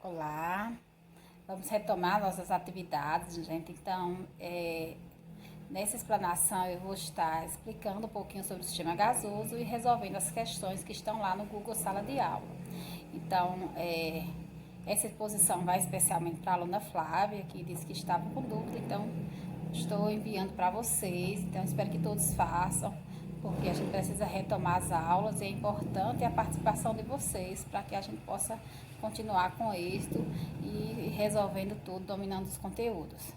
Olá, vamos retomar nossas atividades, gente. Então, nessa explanação eu vou estar explicando um pouquinho sobre o sistema gasoso e resolvendo as questões que estão lá no Google Sala de Aula. Então, essa exposição vai especialmente para a aluna Flávia, que disse que estava com dúvida, então estou enviando para vocês. Então, espero que todos façam, porque a gente precisa retomar as aulas e é importante a participação de vocês para que a gente possa continuar com êxito e resolvendo tudo, dominando os conteúdos.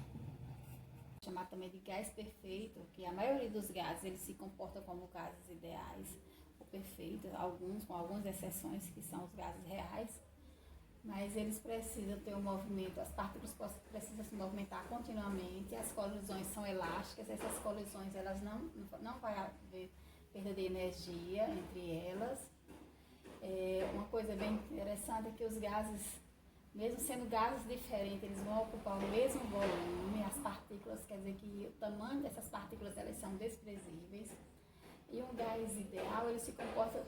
Chamar também de gás perfeito, que a maioria dos gases eles se comportam como gases ideais ou perfeitos, alguns com algumas exceções que são os gases reais, mas eles precisam ter um movimento, as partículas precisam se movimentar continuamente, as colisões são elásticas, essas colisões elas não vai haver perda de energia entre elas. Uma coisa bem interessante é que os gases, mesmo sendo gases diferentes, eles vão ocupar o mesmo volume, as partículas, quer dizer que o tamanho dessas partículas elas são desprezíveis. E um gás ideal, ele se comporta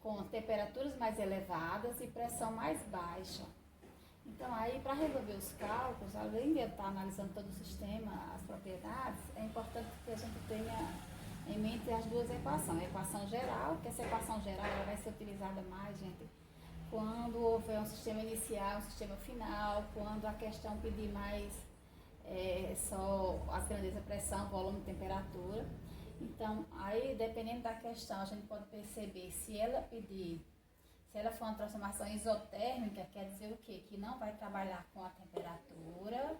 com temperaturas mais elevadas e pressão mais baixa. Então, aí, para resolver os cálculos, além de eu estar analisando todo o sistema, as propriedades, é importante que a gente tenha em mente as duas equações. A equação geral, que essa equação geral ela vai ser utilizada mais, gente, quando houver um sistema inicial, um sistema final, quando a questão pedir mais só as grandezas pressão, volume e temperatura. Então, aí, dependendo da questão, a gente pode perceber se ela for uma transformação isotérmica, quer dizer o quê? Que não vai trabalhar com a temperatura,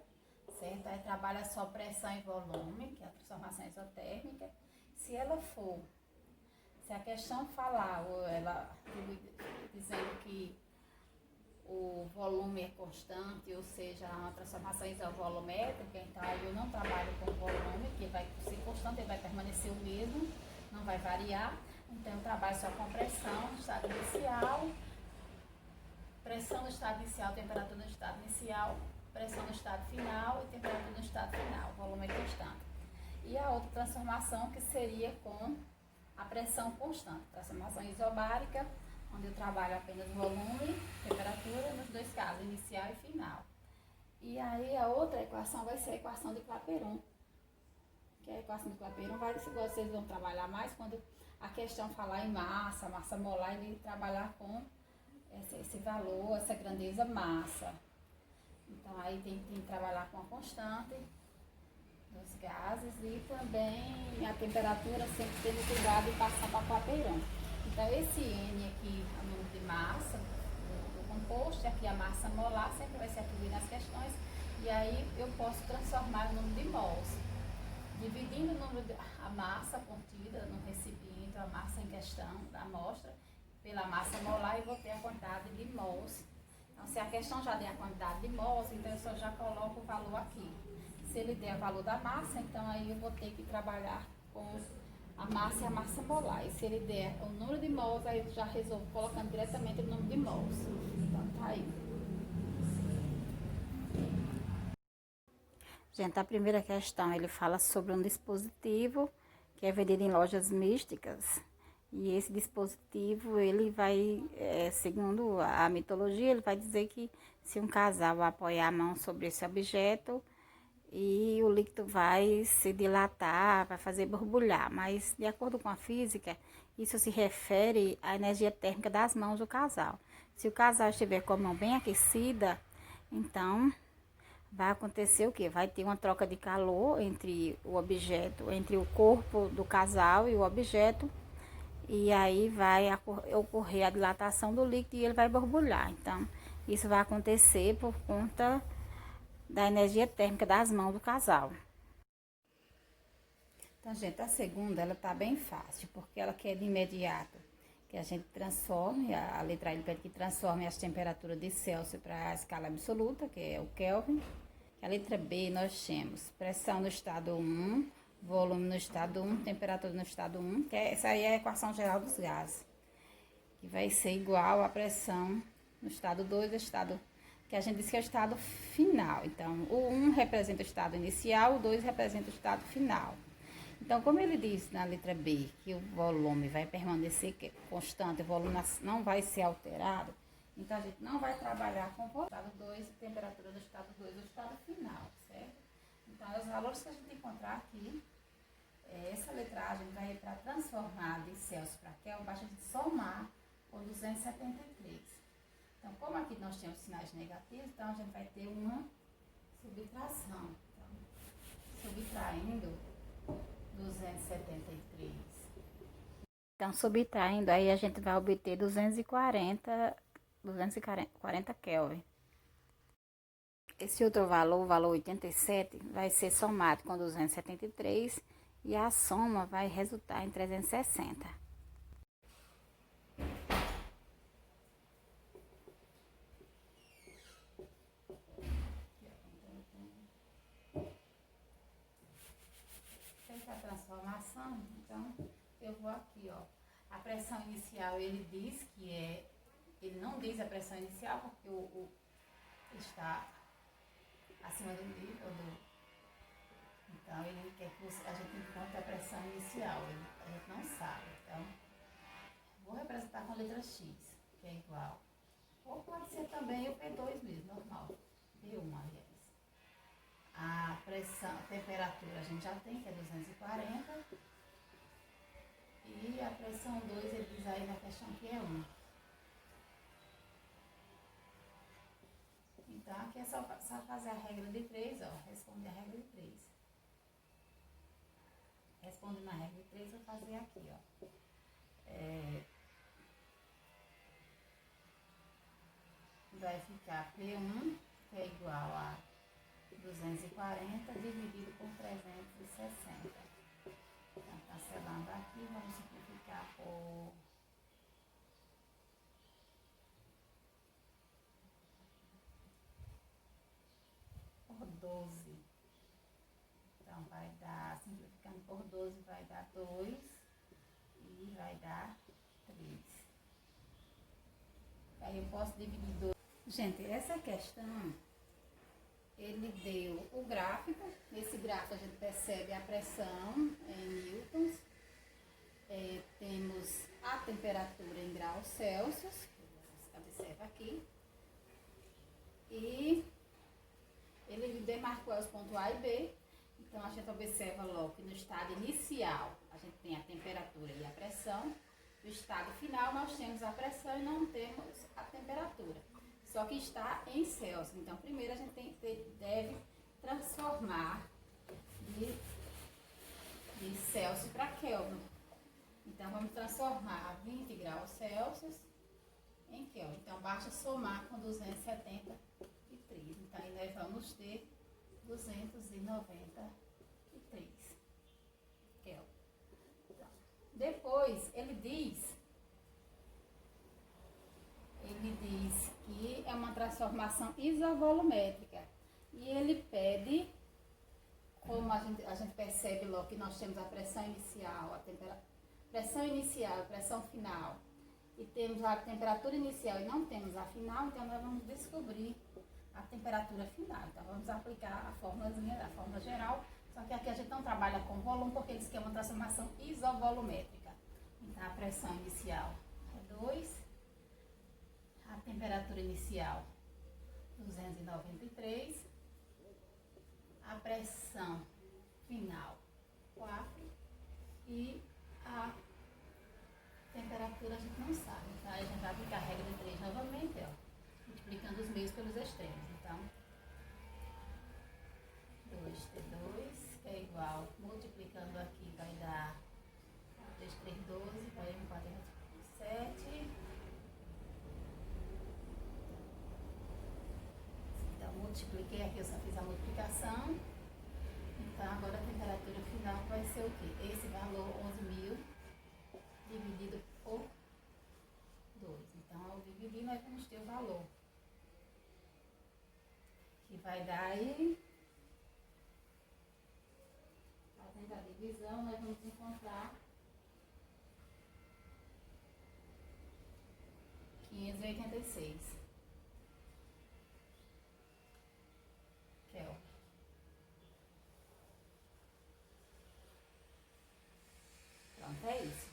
certo? Aí trabalha só pressão e volume, que é a transformação isotérmica. Se a questão falar, ou ela dizendo que o volume é constante, ou seja, uma transformação isovolumétrica, então aí eu não trabalho com o volume, que vai ser constante, ele vai permanecer o mesmo, não vai variar. Então eu trabalho só com pressão no estado inicial, pressão no estado inicial, temperatura no estado inicial, pressão no estado final e temperatura no estado final, volume é constante. E a outra transformação que seria com a pressão constante, transformação isobárica, onde eu trabalho apenas volume, temperatura, nos dois casos, inicial e final. E aí a outra equação vai ser a equação de Clapeyron, que a equação de Clapeyron vocês vão trabalhar mais quando a questão falar em massa molar, ele trabalhar com esse valor, essa grandeza massa. Então aí tem que trabalhar com a constante dos gases e também a temperatura sempre tendo cuidado de passar para Clapeyron. Então esse N aqui é o número de massa do composto, e aqui a massa molar sempre vai ser atribuída nas questões, e aí eu posso transformar o número de mols, dividindo a massa contida no recipiente, a massa em questão da amostra, pela massa molar, e vou ter a quantidade de mols. Então se a questão já der a quantidade de mols, então eu só já coloco o valor aqui. Se ele der o valor da massa, então aí eu vou ter que trabalhar com a massa e a massa molar. E se ele der o número de mols, aí eu já resolvo colocando diretamente o número de mols. Então tá aí. Gente, a primeira questão, ele fala sobre um dispositivo que é vendido em lojas místicas. E esse dispositivo, ele vai, segundo a mitologia, ele vai dizer que se um casal apoiar a mão sobre esse objeto, e o líquido vai se dilatar, vai fazer borbulhar, mas de acordo com a física, isso se refere à energia térmica das mãos do casal. Se o casal estiver com a mão bem aquecida, então vai acontecer o quê? Vai ter uma troca de calor entre o objeto, entre o corpo do casal e o objeto, e aí vai ocorrer a dilatação do líquido e ele vai borbulhar. Então, isso vai acontecer por conta da energia térmica das mãos do casal. Então, gente, a segunda, ela tá bem fácil, porque ela quer de imediato que a gente transforme, a letra A ele pede que transforme as temperaturas de Celsius para a escala absoluta, que é o Kelvin. A letra B, nós temos pressão no estado 1, volume no estado 1, temperatura no estado 1, que essa aí é a equação geral dos gases, que vai ser igual à pressão no estado 2, estado que a gente diz que é o estado final. Então, o 1 representa o estado inicial, o 2 representa o estado final. Então, como ele diz na letra B, que o volume vai permanecer constante, o volume não vai ser alterado, Então, a gente não vai trabalhar com o estado 2 e temperatura do estado 2 do estado final, certo? Então, os valores que a gente encontrar aqui, essa letragem vai para transformar de Celsius para Kelvin, basta a gente somar por 273. Então, como aqui nós temos sinais negativos, então a gente vai ter uma subtração. Então, subtraindo 273. Então, subtraindo, aí a gente vai obter 240 Kelvin. Esse outro valor, o valor 87, vai ser somado com 273 e a soma vai resultar em 360. Feita a transformação, então eu vou aqui, ó. A pressão inicial, ele diz que ele não diz a pressão inicial porque o está acima do nível do. Então, ele quer que a gente encontre a pressão inicial, a gente não sabe. Então, vou representar com a letra X, que é igual. Ou pode ser também o P2 mesmo, normal. P1, aliás. A pressão, a temperatura a gente já tem, que é 240. E a pressão 2, ele diz aí na questão que é 1. Então, aqui é só fazer a regra de 3, ó. Responde a regra de 3. Respondendo a regra de 3, vou fazer aqui, ó. Vai ficar P1, que é igual a 240 dividido por 360. Então, cancelando aqui, vamos simplificar por 12. Então, vai dar, simplificando por 12, vai dar 2 e vai dar 3. Aí eu posso dividir 2. Gente, essa questão, ele deu o gráfico. Nesse gráfico a gente percebe a pressão em newtons. Temos a temperatura em graus Celsius, você observa aqui. E ele demarcou os pontos A e B. Então, a gente observa logo que no estado inicial a gente tem a temperatura e a pressão. No estado final nós temos a pressão e não temos a temperatura. Só que está em Celsius. Então, primeiro a gente deve transformar de Celsius para Kelvin. Então, vamos transformar 20 graus Celsius em Kelvin. Então, basta somar com 273. Então, aí nós vamos ter 293 Kelvin. Então, depois, ele diz que é uma transformação isovolumétrica. E ele pede, como a gente percebe logo que nós temos a pressão inicial, pressão inicial e pressão final, e temos a temperatura inicial e não temos a final, então nós vamos descobrir a temperatura final. Então vamos aplicar a formulazinha, a fórmula geral, só que aqui a gente não trabalha com volume porque eles querem uma transformação isovolumétrica. Então a pressão inicial é 2, a temperatura inicial 293, a pressão final 4 e a temperatura a gente não sabe. Então aí a gente vai aplicar a regra de 3 novamente, ó, multiplicando os meios pelos extremos. Então 2T2, que é igual, multiplicando aqui vai dar 3, 3, 12, vai 1, 4, 7. Então multipliquei aqui, eu só fiz a multiplicação. Então agora a temperatura final vai ser o quê? Esse valor 11.000 dividido por 2. Então ao dividir nós vamos ter o valor, que vai dar aí, fazendo a divisão, nós vamos encontrar 586 Kelvin. Pronto, é isso.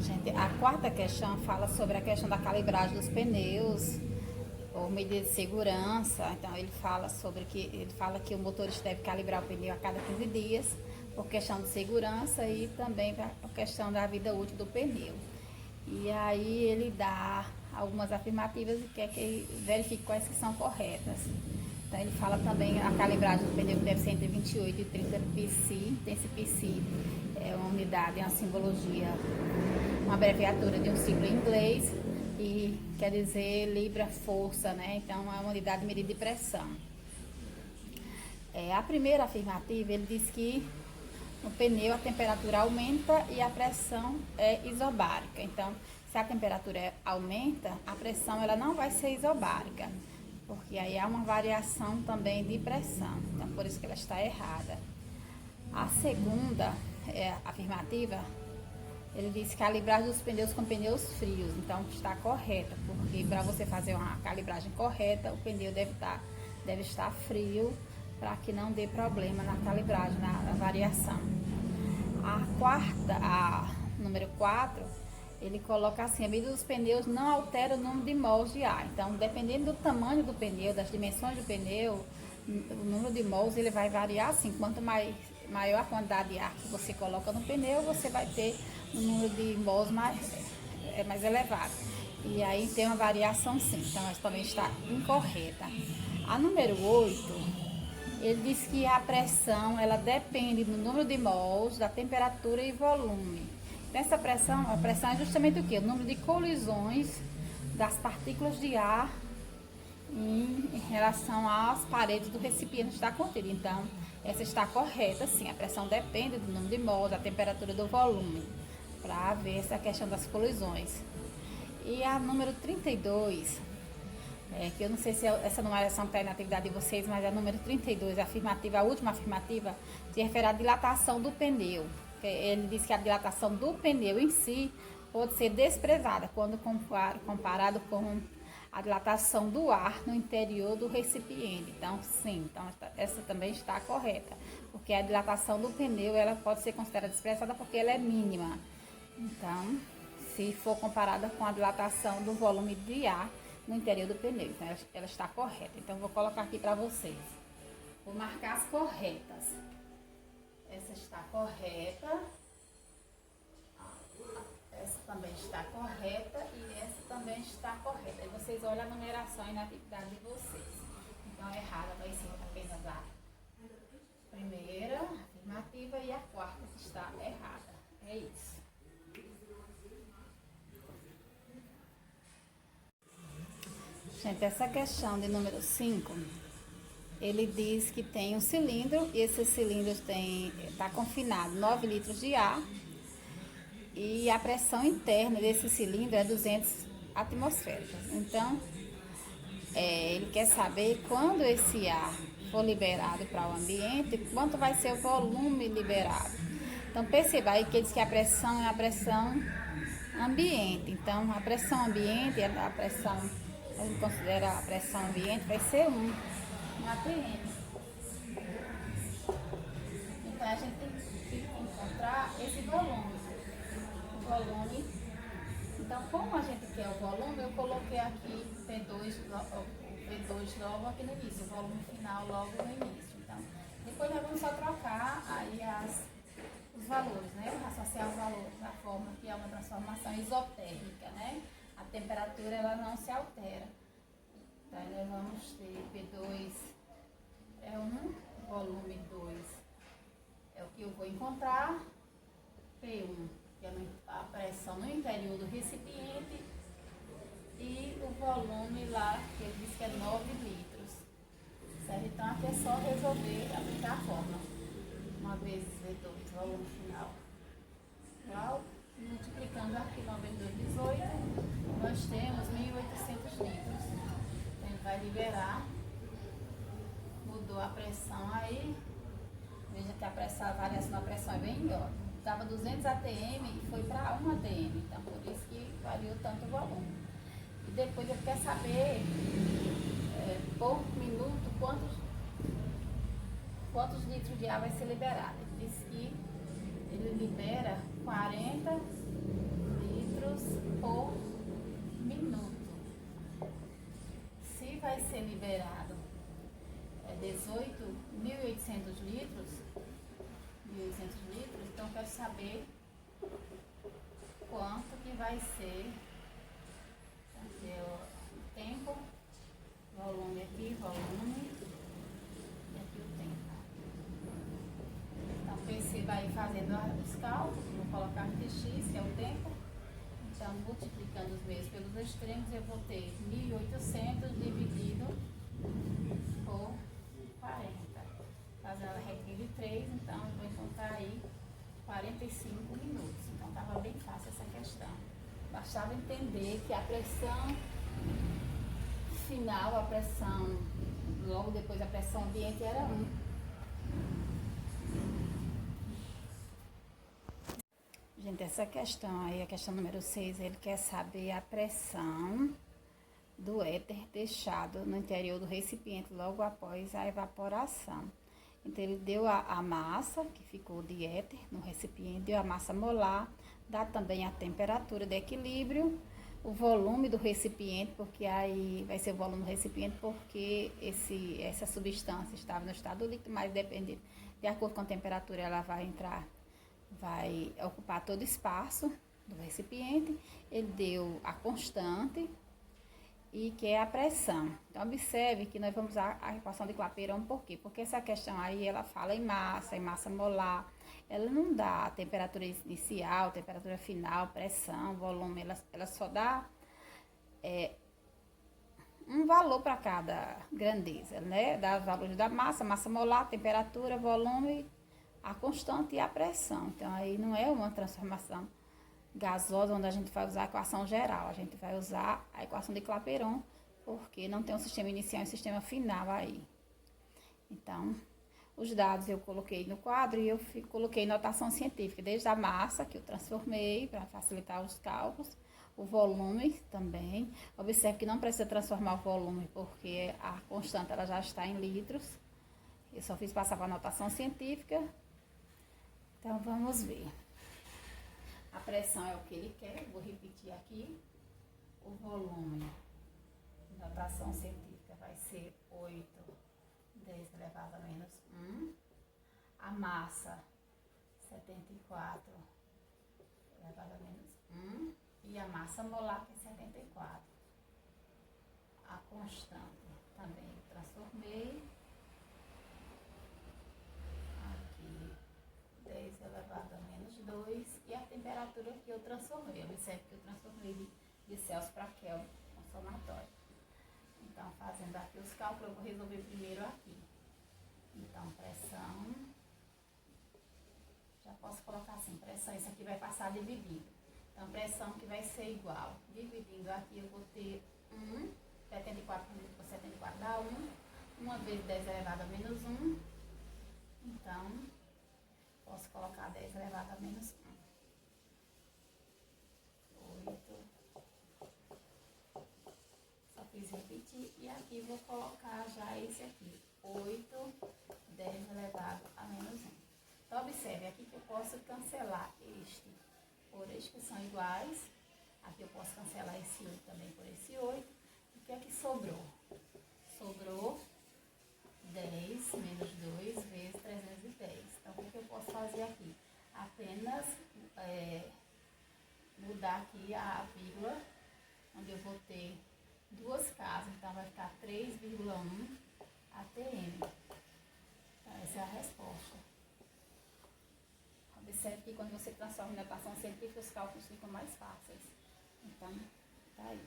Gente, a quarta questão fala sobre a questão da calibragem dos pneus ou medida de segurança. Então ele fala que o motorista deve calibrar o pneu a cada 15 dias por questão de segurança e também por questão da vida útil do pneu. E aí ele dá algumas afirmativas e quer que verifique quais que são corretas. Então ele fala também a calibragem do pneu que deve ser entre 28 e 30 psi. Tem esse psi, é uma unidade, é uma simbologia, uma abreviatura de um símbolo em inglês e quer dizer libra força, né? Então é uma unidade de medida de pressão. A primeira afirmativa, ele diz que no pneu a temperatura aumenta e a pressão é isobárica. Então, se a temperatura aumenta, a pressão ela não vai ser isobárica, porque aí há uma variação também de pressão. Então, por isso que ela está errada. A segunda afirmativa, ele diz que a calibragem dos pneus com pneus frios. Então, está correta, porque para você fazer uma calibragem correta, o pneu deve estar frio, para que não dê problema na calibragem, na variação. A número 4, ele coloca assim: a medida dos pneus não altera o número de mols de ar. Então, dependendo do tamanho do pneu, das dimensões do pneu, o número de mols ele vai variar assim. Quanto maior a quantidade de ar que você coloca no pneu, você vai ter um número de mols mais elevado. E aí tem uma variação sim, então essa também está incorreta. A número 8, ele diz que a pressão, ela depende do número de mols, da temperatura e volume. Então, a pressão é justamente o quê? O número de colisões das partículas de ar em relação às paredes do recipiente que está contido. Então, essa está correta, sim. A pressão depende do número de mols, da temperatura e do volume, para ver essa questão das colisões. E a número 32... que eu não sei se essa numeração está aí na atividade de vocês, mas a número 32, a última afirmativa, se refere à dilatação do pneu. Ele diz que a dilatação do pneu em si pode ser desprezada quando comparado com a dilatação do ar no interior do recipiente. Então, sim, essa também está correta, porque a dilatação do pneu ela pode ser considerada desprezada porque ela é mínima. Então, se for comparada com a dilatação do volume de ar no interior do pneu, então ela está correta. Então vou colocar aqui para vocês. Vou marcar as corretas. Essa está correta. Essa também está correta e essa também está correta. E vocês olham a numeração aí na atividade de vocês. Então a errada vai ser apenas a primeira afirmativa e a quarta que está errada. É isso. Gente, essa questão de número 5, ele diz que tem um cilindro e esse cilindro está confinado 9 litros de ar e a pressão interna desse cilindro é 200 atmosféricas. Então, ele quer saber quando esse ar for liberado para o ambiente, quanto vai ser o volume liberado. Então, perceba aí que ele diz que a pressão é a pressão ambiente. Então, a pressão ambiente, a gente considera a pressão ambiente, vai ser 1 atm. Então a gente tem que encontrar esse volume. O volume. Então, como a gente quer o volume, eu coloquei aqui P2 logo aqui no início, o volume final logo no início. Então, depois nós vamos só trocar aí os valores, né? Associar os valores da forma que é uma transformação isotérmica, né? A temperatura ela não se altera. Então nós vamos ter P2 é 1, volume 2 é o que eu vou encontrar, P1 que é a pressão no interior do recipiente e o volume lá que ele diz que é 9 litros. Certo? Então aqui é só resolver, aplicar a fórmula. 1 vezes V2, volume final. Igual, multiplicando aqui 9 vezes 18, nós temos 1.800 litros. Então ele vai liberar, mudou a pressão aí, veja que a variação da pressão é bem maior. Estava 200 atm e foi para 1 atm, então por isso que variou tanto o volume. E depois ele quer saber por minuto quantos litros de ar vai ser liberado. Ele diz que ele libera 40 litros litros, 1.800 litros, então eu quero saber quanto que vai ser o tempo, volume aqui, volume, e aqui o tempo. Então perceba aí fazendo os cálculos, vou colocar aqui x, que é o tempo, então multiplicando os meios pelos extremos, eu vou ter 1.800 dividido por 40. Fazendo a regra de 3, então eu vou encontrar aí 45 minutos. Então estava bem fácil essa questão. Bastava entender que a pressão final, a pressão, logo depois a pressão ambiente era 1. Gente, essa questão aí, a questão número 6, ele quer saber a pressão do éter deixado no interior do recipiente logo após a evaporação. Então, ele deu a massa, que ficou de éter no recipiente, deu a massa molar, dá também a temperatura de equilíbrio, o volume do recipiente, porque aí vai ser o volume do recipiente, porque essa substância estava no estado líquido, mas dependendo, de acordo com a temperatura, ela vai ocupar todo o espaço do recipiente. Ele deu a constante, e que é a pressão. Então, observe que nós vamos usar a equação de Clapeyron, por quê? Porque essa questão aí, ela fala em massa molar, ela não dá a temperatura inicial, temperatura final, pressão, volume, ela só dá um valor para cada grandeza, né? Dá os valores da massa molar, temperatura, volume, a constante e a pressão. Então, aí não é uma transformação gasosa, onde a gente vai usar a equação geral, a gente vai usar a equação de Clapeyron, porque não tem um sistema inicial e um sistema final aí. Então, os dados eu coloquei no quadro e eu coloquei notação científica, desde a massa, que eu transformei para facilitar os cálculos, o volume também. Observe que não precisa transformar o volume, porque a constante ela já está em litros. Eu só fiz passar para a notação científica. Então, vamos ver. A pressão é o que ele quer, vou repetir aqui. O volume, notação científica, vai ser 8, 10 elevado a menos 1. A massa, 74 elevado a menos 1. E a massa molar, que é 74. A constante também transformei. Aqui, 10 elevado a menos 2. E a temperatura que eu transformei. Observe que eu transformei de Celsius para Kelvin, com somatório. Então, fazendo aqui os cálculos, eu vou resolver primeiro aqui. Então, pressão. Já posso colocar assim, pressão, isso aqui vai passar dividido. Então, pressão que vai ser igual. Dividindo aqui, eu vou ter 1, 74 por 74 dá 1. 1 vezes 10 elevado a menos 1. Então, posso colocar 10 elevado a menos 1. 8. Só fiz repetir. E aqui vou colocar já esse aqui. 8, 10 elevado a menos 1. Então, observe aqui que eu posso cancelar este por este, que são iguais. Aqui eu posso cancelar esse 8 também por esse 8. O que é que sobrou? Sobrou 10 menos 2 vezes 310. Então, o que eu posso fazer aqui? Apenas mudar aqui a vírgula, onde eu vou ter duas casas. Então, vai ficar 3,1 ATM. Então, essa é a resposta. Observe que quando você transforma em equação científica, os cálculos ficam mais fáceis. Então, tá aí.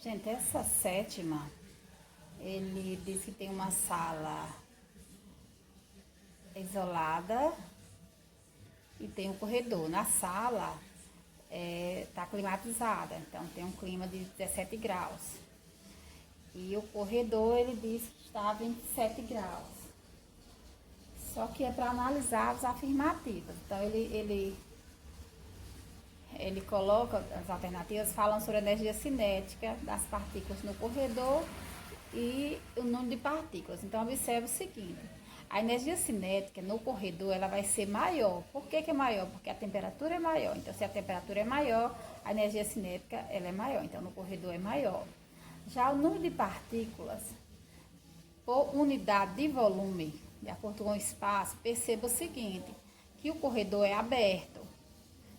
Gente, essa sétima, ele diz que tem uma sala isolada e tem um corredor. Na sala tá climatizada, então tem um clima de 17 graus. E o corredor, ele diz que está a 27 graus. Só que é para analisar as afirmativas. Então, ele coloca as alternativas, falam sobre a energia cinética das partículas no corredor e o número de partículas. Então, observe o seguinte: a energia cinética no corredor ela vai ser maior. Por que é maior? Porque a temperatura é maior. Então, se a temperatura é maior, a energia cinética ela é maior. Então, no corredor é maior. Já o número de partículas por unidade de volume, de acordo com o espaço, perceba o seguinte, que o corredor é aberto,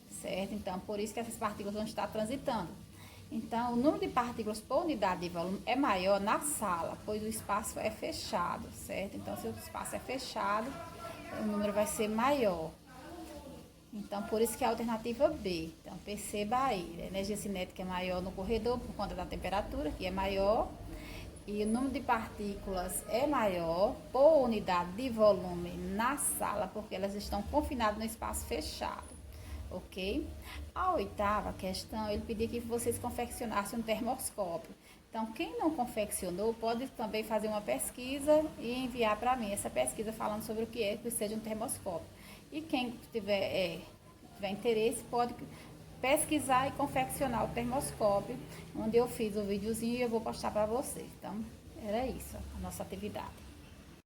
certo? Então, por isso que essas partículas vão estar transitando. Então, o número de partículas por unidade de volume é maior na sala, pois o espaço é fechado, certo? Então, se o espaço é fechado, o número vai ser maior. Então, por isso que é a alternativa B. Então, perceba aí, a energia cinética é maior no corredor por conta da temperatura, que é maior, e o número de partículas é maior por unidade de volume na sala, porque elas estão confinadas no espaço fechado, ok? A oitava questão, ele pediu que vocês confeccionassem um termoscópio. Então, quem não confeccionou, pode também fazer uma pesquisa e enviar para mim essa pesquisa falando sobre o que é que seja um termoscópio. E quem tiver interesse, pode pesquisar e confeccionar o termoscópio, onde eu fiz o videozinho e eu vou postar para vocês. Então, era isso, a nossa atividade.